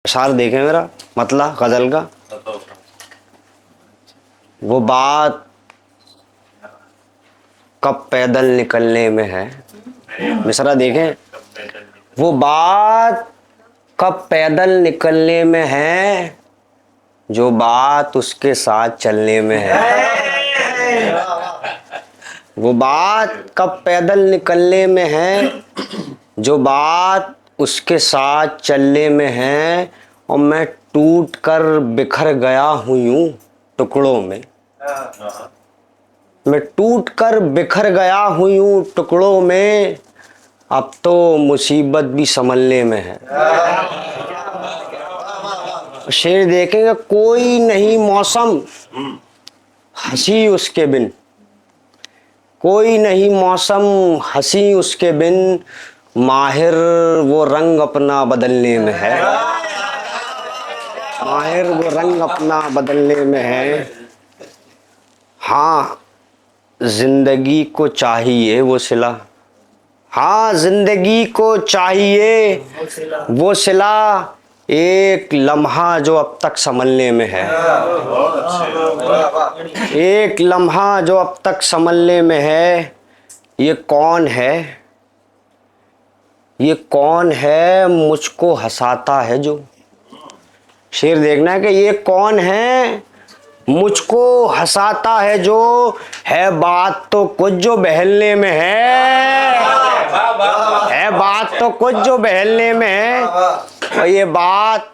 इशारा देखें मेरा मतलब गजल का। वो बात कब पैदल निकलने में है। मिसरा देखें, वो बात कब पैदल निकलने में है, जो बात उसके साथ चलने में है। वो बात कब पैदल निकलने में है, जो बात उसके साथ चलने में है। और मैं टूट कर बिखर गया हूँ यूं टुकड़ों में। मैं टूट कर बिखर गया हूँ यूं टुकड़ों में, अब तो मुसीबत भी संभलने में है। शेर देखेंगे, कोई नहीं मौसम हंसी उसके बिन, कोई नहीं मौसम हंसी उसके बिन, माहिर वो रंग अपना बदलने में है। माहिर वो रंग अपना बदलने में है। हाँ जिंदगी को चाहिए वो सिला, हाँ जिंदगी को चाहिए वो सिला, एक लम्हा जो अब तक संभलने में है। एक लम्हा जो अब तक संभलने में है। ये कौन है, ये कौन है मुझको हंसाता है जो। शेर देखना है कि ये कौन है मुझको हंसाता है जो, है बात तो कुछ जो बहलने में है बात तो कुछ जो बहलने में है। और ये बात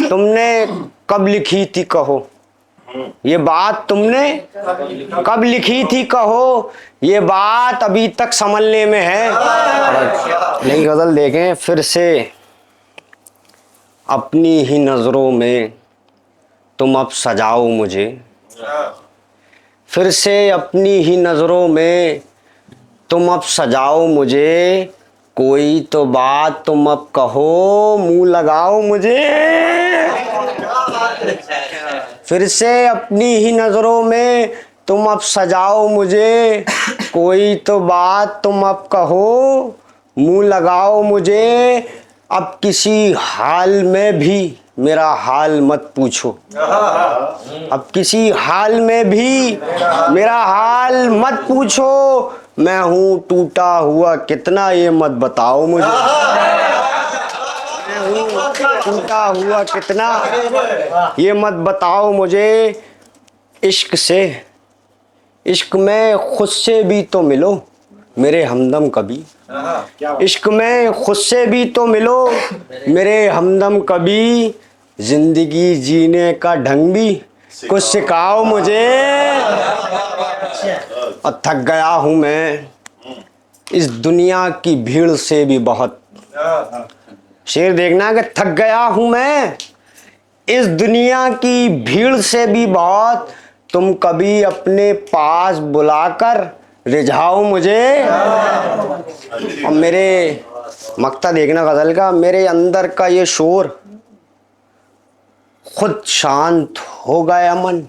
तुमने कब लिखी थी कहो, ये बात तुमने कब लिखी थी कहो, ये बात अभी तक संभलने में है। नई गजल देखें, फिर से अपनी ही नजरों में तुम अब सजाओ मुझे, फिर से अपनी ही नजरों में तुम अब सजाओ मुझे, कोई तो बात तुम अब कहो मुंह लगाओ मुझे। फिर से अपनी ही नजरों में तुम अब सजाओ मुझे, कोई तो बात तुम अब कहो मुंह लगाओ मुझे। अब किसी हाल में भी मेरा हाल मत पूछो, अब किसी हाल में भी मेरा हाल मत पूछो, मैं हूँ टूटा हुआ कितना ये मत बताओ मुझे। मैं हूँ टूटा हुआ कितना ये मत बताओ मुझे। इश्क से, इश्क में खुद से भी तो मिलो मेरे हमदम कभी, इश्क में खुद से भी तो मिलो मेरे हमदम कभी, जिंदगी जीने का ढंग भी कुछ सिखाओ मुझे। और थक गया हूँ मैं इस दुनिया की भीड़ से भी बहुत। शेर देखना कि थक गया हूँ मैं इस दुनिया की भीड़ से भी बहुत, तुम कभी अपने पास बुलाकर रिझाओ मुझे। और मेरे मक्ता देखना गजल का, मेरे अंदर का ये शोर खुद शांत हो गया मन,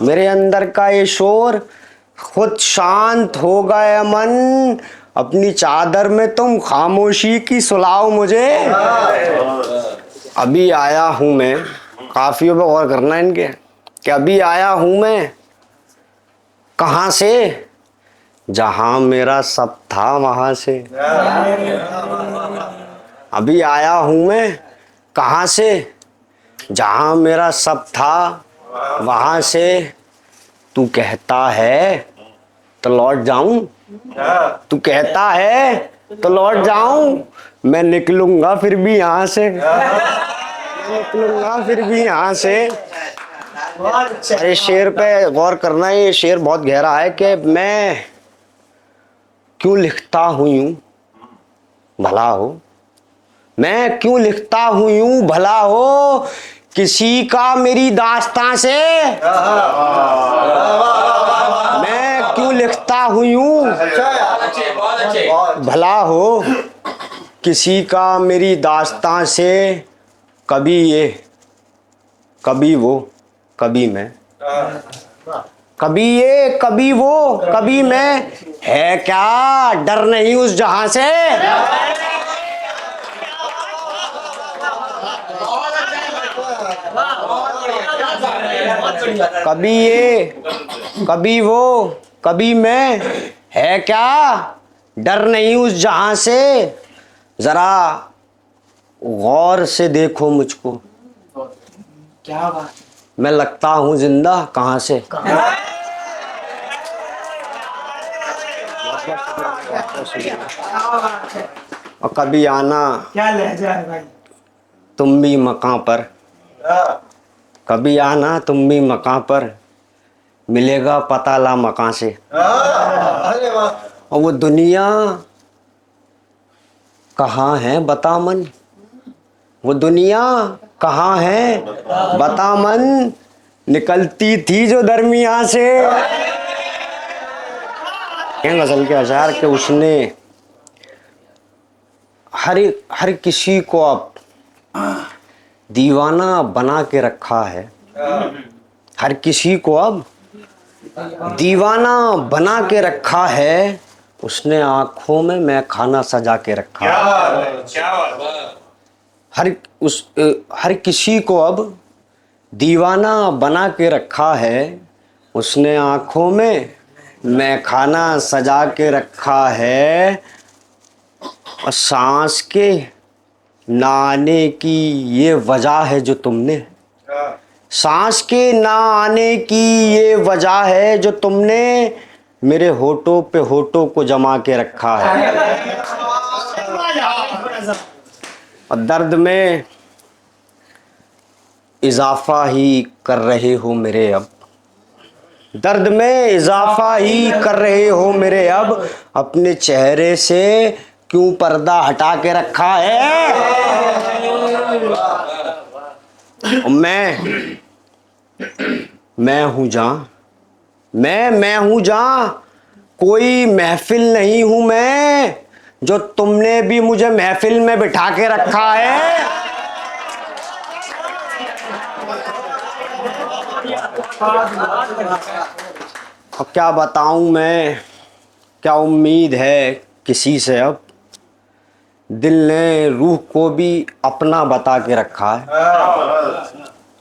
मेरे अंदर का ये शोर खुद शांत हो गया मन, अपनी चादर में तुम खामोशी की सुलाओ मुझे। अभी आया हूँ मैं, काफियों पे गौर करना इनके, कि अभी आया हूँ मैं कहाँ से, जहां मेरा सब था वहां से। अभी आया हूं मैं कहां से, जहां मेरा सब था वहां से। तू कहता है तो लौट जाऊं, तू कहता है तो लौट जाऊं, मैं निकलूंगा फिर भी यहां से, मैं निकलूंगा फिर भी यहां से। अरे शेर पे गौर करना, ये शेर बहुत गहरा है कि मैं क्यों लिखता हूं यूं भला हो, मैं क्यों लिखता हूं यूं भला हो, किसी का मेरी दास्तां से। मैं क्यों लिखता हूं यूं भला हो, किसी का मेरी दास्तां से, कभी ये कभी वो कभी मैं, कभी ये कभी वो कभी मैं, है क्या डर नहीं उस जहां से। कभी ये, कभी वो, कभी मैं, है क्या डर नहीं उस जहां से? जरा गौर से देखो मुझको, क्या बात है। मैं लगता हूं जिंदा कहां से? और कभी आना क्या लहजा है भाई। तुम भी मकां पर, कभी आना तुम भी मकां पर, मिलेगा पता ला मकां से। और वो दुनिया कहाँ है बता मन, वो दुनिया कहाँ है बता मन, निकलती थी जो दरमियां से। गजल के अशार के उसने हर किसी को अब दीवाना बना के रखा है, हर किसी को अब दीवाना बना के रखा है, उसने आंखों में मैं खाना सजा के रखा है। हर किसी को अब दीवाना बना के रखा है, उसने आंखों में मैं खाना सजा के रखा है। और सांस के ना आने की ये वजह है जो तुमने, सांस के ना आने की ये वजह है जो तुमने मेरे होठों पे होठों को जमा के रखा है। और दर्द में इजाफा ही कर रहे हो मेरे अब, दर्द में इजाफा ही कर रहे हो मेरे अब, अपने चेहरे से क्यों पर्दा हटा के रखा है? मैं हूं जहां, मैं हूं जहां कोई महफिल नहीं हूं मैं, जो तुमने भी मुझे महफिल में बिठा के रखा है। अब क्या बताऊं मैं, क्या उम्मीद है किसी से अब, दिल ने रूह को भी अपना बता के रखा है।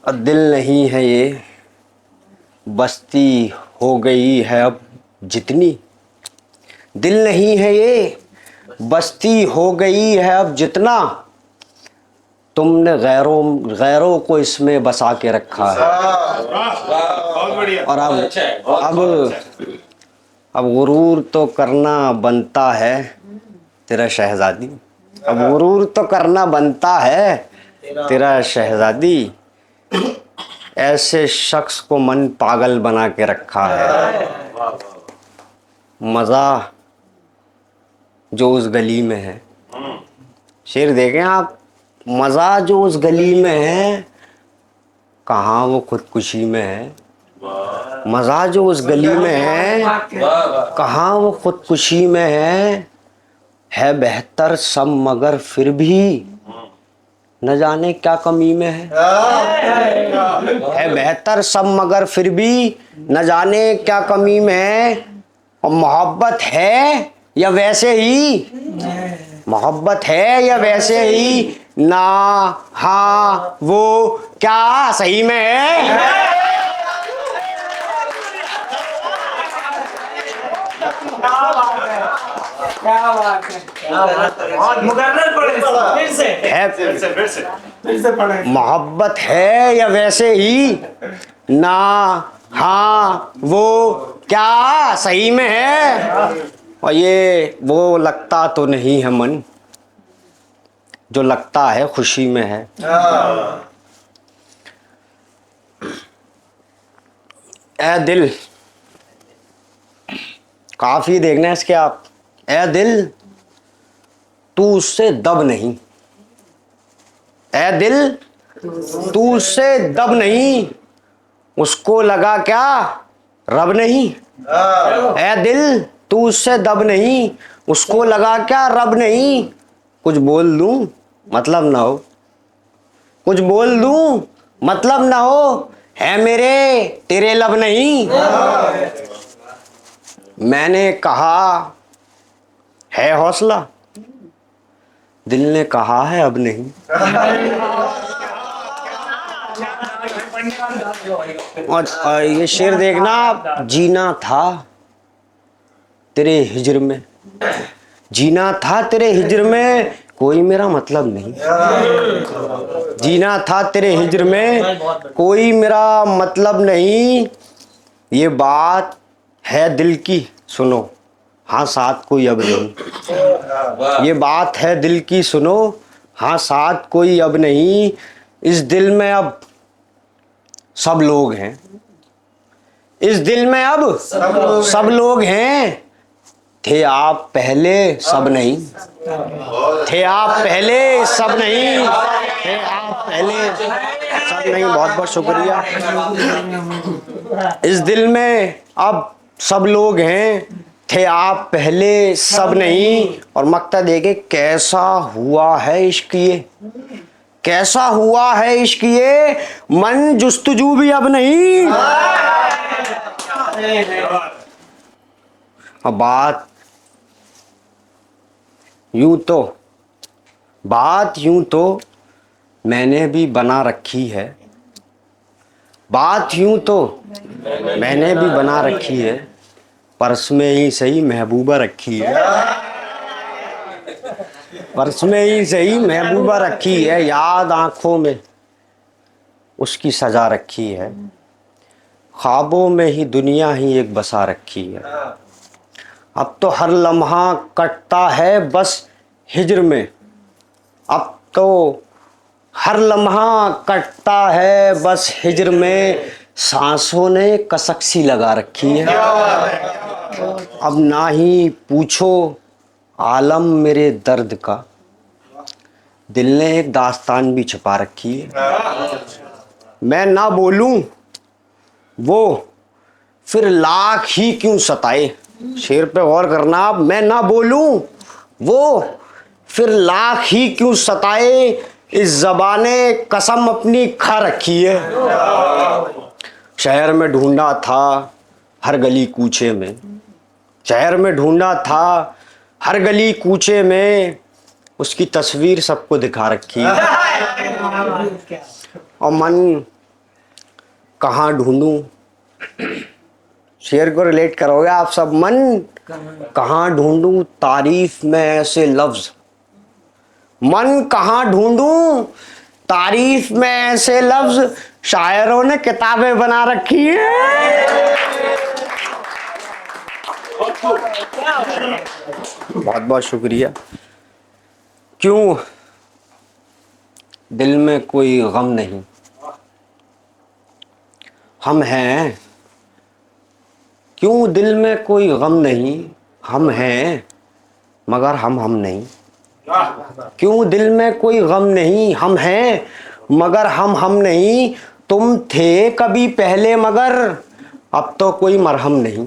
और दिल नहीं है ये बस्ती हो गई है अब जितनी, दिल नहीं है ये बस्ती हो गई है अब जितना, तुमने गैरों को इसमें बसा के रखा है। और अब गुरूर तो करना बनता है तेरा शहजादी, अब गुरूर तो करना बनता है तेरा शहजादी, ऐसे शख्स को मन पागल बना के रखा है। मज़ा जो उस गली में है, शेर देखें आप, मज़ा जो उस गली में है कहाँ वो खुदकुशी में है, मज़ा जो उस गली में है कहाँ वो खुदकुशी में है बेहतर सब मगर फिर भी न जाने क्या कमी में है बेहतर सब मगर फिर भी न जाने क्या कमी में है। और मोहब्बत है या वैसे ही, मोहब्बत है या वैसे ही, ना हाँ वो क्या सही में है। क्या बात है। मुकर्रर पढ़े फिर से पढ़े। मोहब्बत है या वैसे ही, ना हाँ वो क्या सही में है। और ये वो लगता तो नहीं है मन जो लगता है खुशी में है। ए दिल, काफी देखना है इसके आप। ए दिल तू उससे दब नहीं, ए दिल तू उससे दब नहीं, उसको लगा क्या रब नहीं। ए दिल तू उससे दब नहीं, उसको लगा क्या रब नहीं। कुछ बोल दूं मतलब ना हो, कुछ बोल दूं मतलब ना हो, है मेरे तेरे लब नहीं। मैंने कहा है हौसला, दिल ने कहा है अब नहीं। और ये शेर देखना, जीना था तेरे हिज्र में, जीना था तेरे हिज्र में, कोई मेरा मतलब नहीं। जीना था तेरे हिज्र में, कोई मेरा मतलब नहीं। ये बात है दिल की सुनो, हाँ साथ कोई अब नहीं। ये बात है दिल की सुनो, हाँ साथ कोई अब नहीं। इस दिल में अब सब लोग हैं, इस दिल में अब सब लोग हैं। थे आप पहले सब नहीं, थे आप पहले सब नहीं, थे आप पहले सब नहीं। बहुत बहुत शुक्रिया। इस दिल में अब सब लोग हैं, थे आप पहले सब नहीं। और मक्ता देखे, कैसा हुआ है इश्क ये, कैसा हुआ है इश्क ये, मन जुस्तजू भी अब नहीं। अब बात यूं तो, बात यूं तो मैंने भी बना रखी है, बात यूं तो मैंने भी बना रखी है, पर्स में ही सही महबूबा रखी है, पर्स में ही सही महबूबा रखी है, याद आंखों में उसकी सजा रखी है, ख्वाबों में ही दुनिया ही एक बसा रखी है। अब तो हर लम्हा कटता है बस हिज्र में, अब तो हर लम्हा कटता है बस हिज्र में, सांसों ने कसक सी लगा रखी है। अब ना ही पूछो आलम मेरे दर्द का, दिल ने एक दास्तान भी छुपा रखी है। मैं ना बोलूं वो फिर लाख ही क्यों सताए, शेर पे गौर करना आप। मैं ना बोलूं वो फिर लाख ही क्यों सताए, इस ज़बाने कसम अपनी खा रखी है। शहर में ढूंढा था हर गली कूचे में, शहर में ढूंढा था हर गली कूचे में, उसकी तस्वीर सबको दिखा रखी है। और मन कहाँ ढूंढूं, शेर को रिलेट करोगे आप सब। मन कहाँ ढूंढूं तारीफ में ऐसे लफ्ज, मन कहाँ ढूंढूं तारीफ में ऐसे लफ्ज, शायरों ने किताबें बना रखी है। बहुत बहुत शुक्रिया। क्यों दिल में कोई गम नहीं, हम हैं। क्यों दिल में कोई गम नहीं, हम हैं मगर हम नहीं। क्यों दिल में कोई गम नहीं, हम हैं मगर हम नहीं। तुम थे कभी पहले मगर अब तो कोई मरहम नहीं।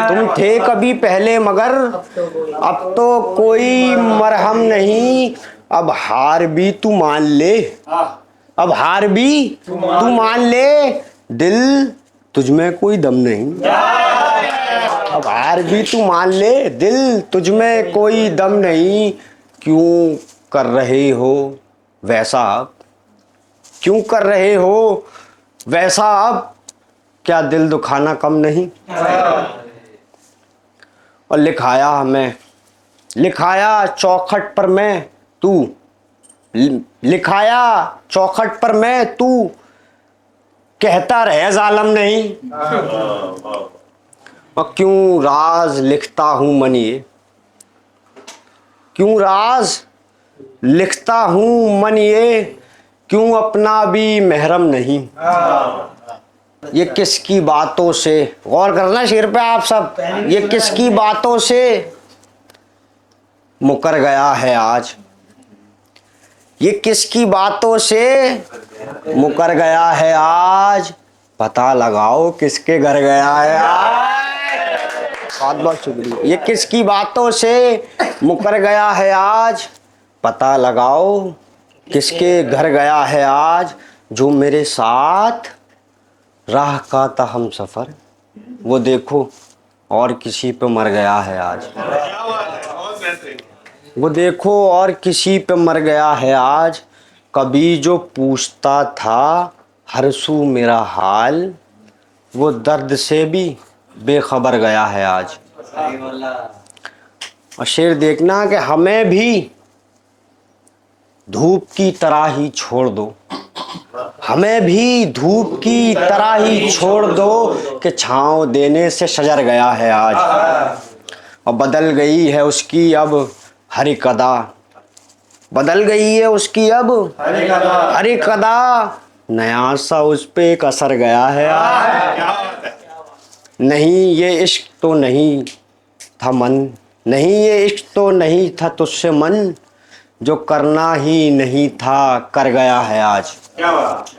तुम थे कभी पहले मगर अब तो कोई मरहम नहीं। अब हार भी तू मान ले, अब हार भी तू मान ले, दिल तुझ में कोई दम नहीं। अब हार भी तू मान ले, दिल तुझ में कोई दम नहीं। क्यों कर रहे हो वैसा अब, क्यों कर रहे हो वैसा अब, क्या दिल दुखाना कम नहीं। और लिखाया हमें, लिखाया चौखट पर मैं तू, लिखाया चौखट पर मैं तू, कहता रहे जालिम नहीं। और क्यों राज लिखता हूं मन ये, क्यों राज लिखता हूं मन ये, क्यों अपना भी महरम नहीं। ये किसकी बातों से, गौर करना शेर पे आप सब, ये किसकी बातों से मुकर गया है आज, ये किसकी बातों से मुकर गया है आज, पता लगाओ किसके घर गया है आज। बहुत बहुत शुक्रिया। ये किसकी बातों से मुकर गया है आज, पता लगाओ किसके घर गया है आज। जो मेरे साथ राह का था हम सफ़र, वो देखो और किसी पे मर गया है आज। वो देखो और किसी पे मर गया है आज। कभी जो पूछता था हरसू मेरा हाल, वो दर्द से भी बेखबर गया है आज। और शेर देखना कि हमें भी धूप की तरह ही छोड़ दो, हमें भी धूप की तरह ही छोड़ दो कि छांव देने से शजर गया है आज। और बदल गई है उसकी अब हर एक अदा, बदल गई है उसकी अब हर एक अदा, नया सा उस पे एक असर गया है आज। नहीं ये इश्क तो नहीं था मन, नहीं ये इश्क तो नहीं था तुझसे मन, जो करना ही नहीं था कर गया है आज। क्या बात।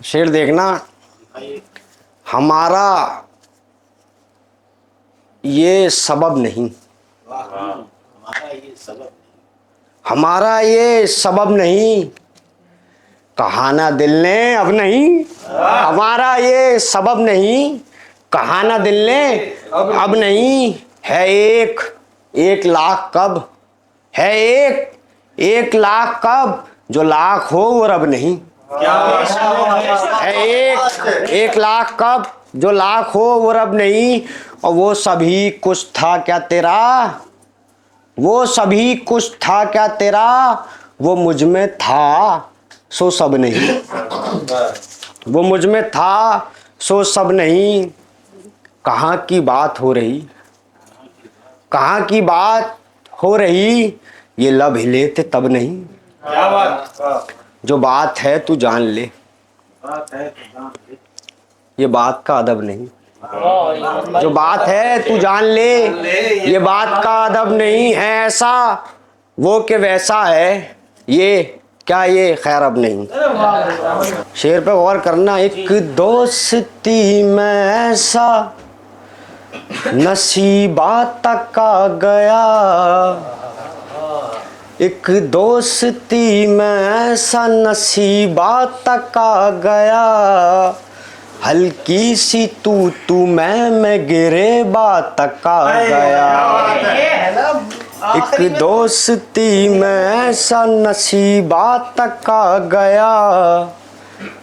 शेर देखना, हमारा ये सबब नहीं, हमारा ये सबब नहीं, कहा ना दिल ने अब नहीं, हमारा ये सबब नहीं, कहा ना दिल ने अब नहीं, है एक लाख कब, है एक लाख कब, जो लाख हो वो रब नहीं। है एक लाख कब, जो लाख हो वो रब नहीं। और वो सभी कुछ था क्या तेरा, वो सभी कुछ था क्या तेरा, वो मुझ में था सो सब नहीं, वो मुझ में था सो सब नहीं। कहाँ की बात हो रही, कहाँ की बात हो रही, ये लब हिले थे तब नहीं। क्या बात। जो बात है तू जान ले, ये बात का अदब नहीं। जो बात है तू जान ले, ये बात का अदब नहीं है। ऐसा वो के वैसा है, ये क्या ये खैर अब नहीं। शेर पे गौर करना, एक दोस्ती में ऐसा नसीबा तक आ गया, एक दोस्ती में ऐसा नसीबा तक आ गया, हल्की सी तू मैं गिरे बात तक आ गया। एक दोस्ती में ऐसा नसीबा तक आ गया,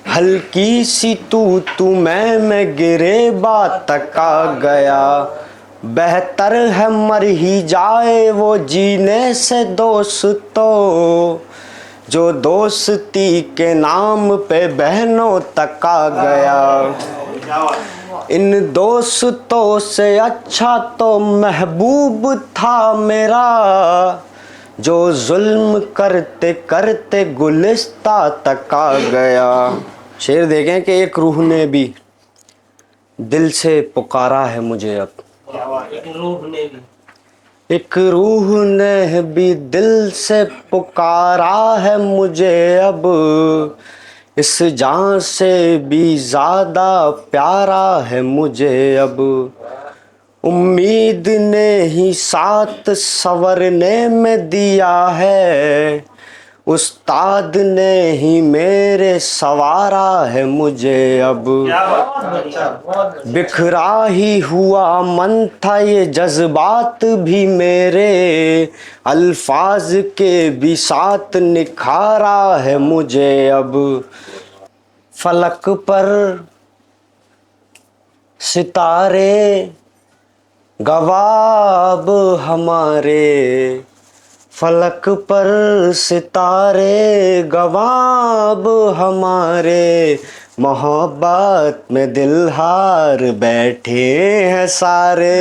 हल्की सी तू मैं गिरे बात तक आ गया। बेहतर है मर ही जाए वो जीने से दोस्तों, जो दोस्ती के नाम पे बहनों तक आ गया। इन दोस्तों से अच्छा तो महबूब था मेरा, जो जुल्म करते करते गुलिस्ता तक आ गया। शेर देखें कि एक रूह ने भी दिल से पुकारा है मुझे अब, एक रूह ने भी दिल से पुकारा है मुझे अब, इस जान से भी ज़्यादा प्यारा है मुझे अब। उम्मीद ने ही साथ संवरने में दिया है, उस्ताद ने ही मेरे सवारा है मुझे अब। बिखरा ही हुआ मन था ये जज्बात भी मेरे, अल्फाज के भी साथ निखारा है मुझे अब। फलक पर सितारे गवाब हमारे, फलक पर सितारे गवाब हमारे, मोहब्बत में दिल हार बैठे हैं सारे।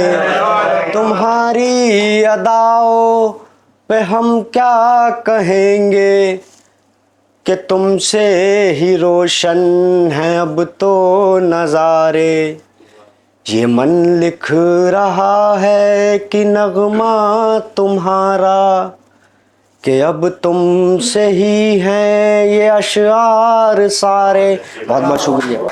तुम्हारी अदाओं पे हम क्या कहेंगे कि तुमसे ही रोशन हैं अब तो नज़ारे। ये मन लिख रहा है कि नगमा तुम्हारा, कि अब तुमसे ही हैं ये अशआर सारे। बहुत बहुत शुक्रिया।